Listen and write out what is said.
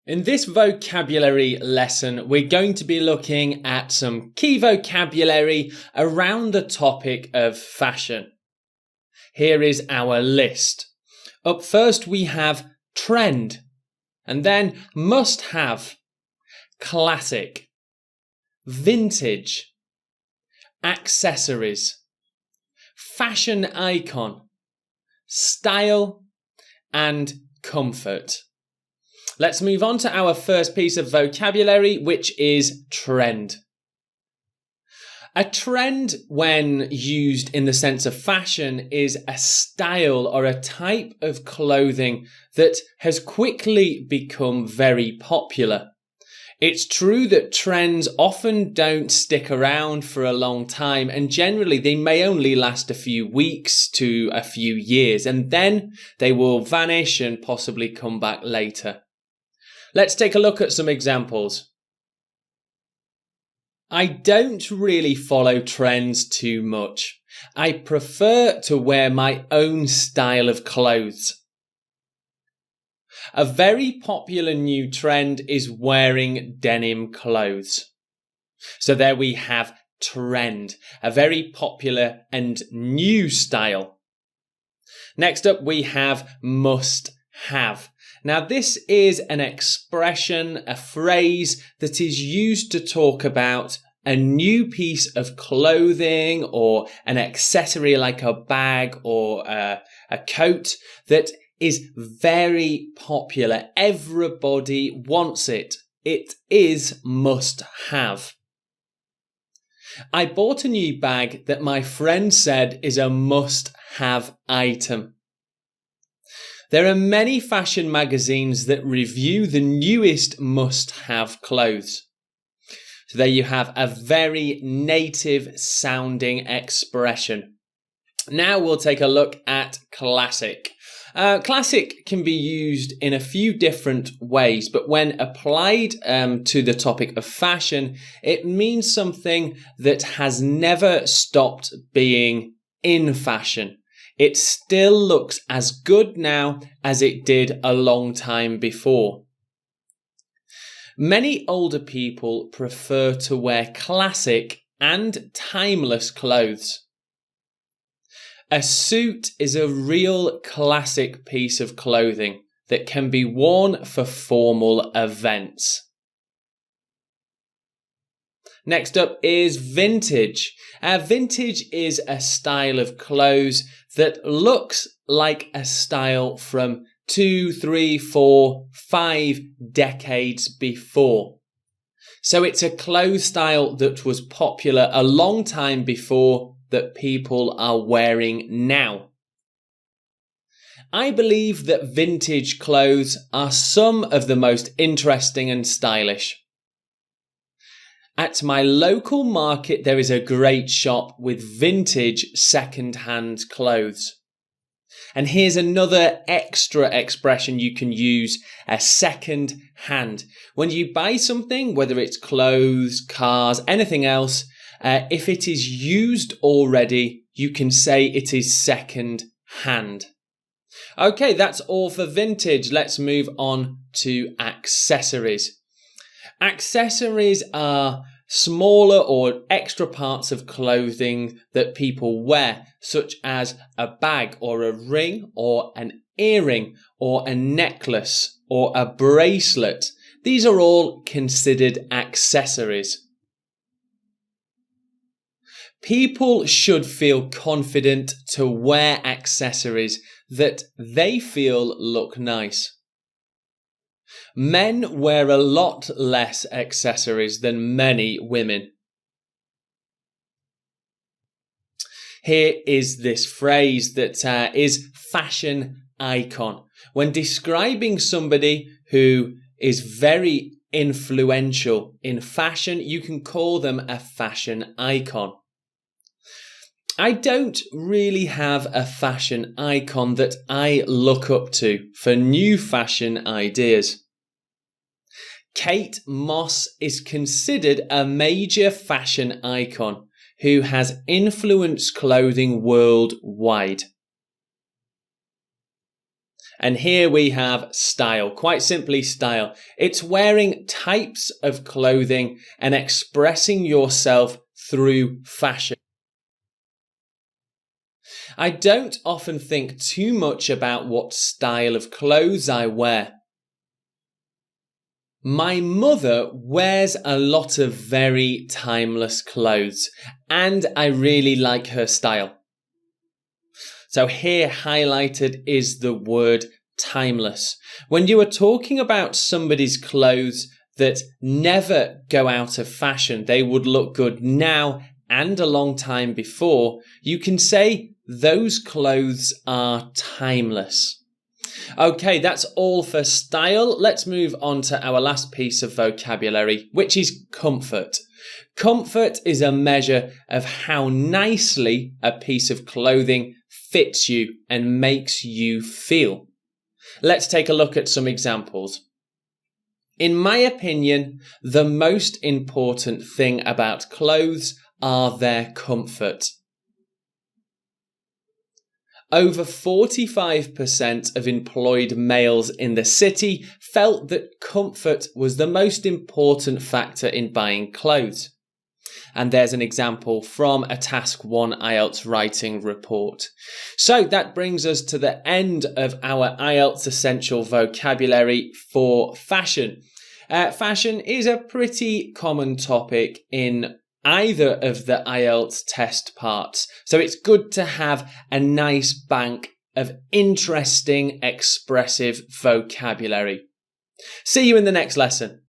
In this vocabulary lesson, we're going to be looking at some key vocabulary around the topic of fashion. Here is our list. Up first, we have trend, and then must have, classic, vintage, accessories, fashion icon, style, and comfort. Let's move on to our first piece of vocabulary, which is trend. A trend, when used in the sense of fashion, is a style or a type of clothing that has quickly become very popular. It's true that trends often don't stick around for a long time, and generally they may only last a few weeks to a few years, and then they will vanish and possibly come back later. Let's take a look at some examples. I don't really follow trends too much. I prefer to wear my own style of clothes. A very popular new trend is wearing denim clothes. So there we have trend, a very popular and new style. Next up we have must have. Now this is an expression, a phrase that is used to talk about a new piece of clothing or an accessory like a bag or a coat that is very popular. Everybody wants it. It is must have. I bought a new bag that my friend said is a must have item. There are many fashion magazines that review the newest must-have clothes. So there you have a very native sounding expression. Now we'll take a look at classic. Classic can be used in a few different ways, but when applied to the topic of fashion, it means something that has never stopped being in fashion. It still looks as good now as it did a long time before. Many older people prefer to wear classic and timeless clothes. A suit is a real classic piece of clothing that can be worn for formal events. Next up is vintage. Vintage is a style of clothes that looks like a style from 2, 3, 4, 5 decades before. So it's a clothes style that was popular a long time before that people are wearing now. I believe that vintage clothes are some of the most interesting and stylish. At my local market, there is a great shop with vintage second-hand clothes. And here's another extra expression you can use, a second hand. When you buy something, whether it's clothes, cars, anything else, if it is used already, you can say it is second hand. Okay, that's all for vintage. Let's move on to accessories. Accessories are smaller or extra parts of clothing that people wear, such as a bag or a ring or an earring or a necklace or a bracelet. These are all considered accessories. People should feel confident to wear accessories that they feel look nice. Men wear a lot less accessories than many women. Here is this phrase that is fashion icon. When describing somebody who is very influential in fashion, you can call them a fashion icon. I don't really have a fashion icon that I look up to for new fashion ideas. Kate Moss is considered a major fashion icon who has influenced clothing worldwide. And here we have style, quite simply style. It's wearing types of clothing and expressing yourself through fashion. I don't often think too much about what style of clothes I wear. My mother wears a lot of very timeless clothes, and I really like her style. So here highlighted is the word timeless. When you are talking about somebody's clothes that never go out of fashion, they would look good now and a long time before, you can say those clothes are timeless. Okay, that's all for style. Let's move on to our last piece of vocabulary, which is comfort. Comfort is a measure of how nicely a piece of clothing fits you and makes you feel. Let's take a look at some examples. In my opinion, the most important thing about clothes are their comfort. Over 45% of employed males in the city felt that comfort was the most important factor in buying clothes. And there's an example from a Task 1 IELTS writing report. So that brings us to the end of our IELTS essential vocabulary for fashion. Fashion is a pretty common topic in either of the IELTS test parts. So it's good to have a nice bank of interesting, expressive vocabulary. See you in the next lesson.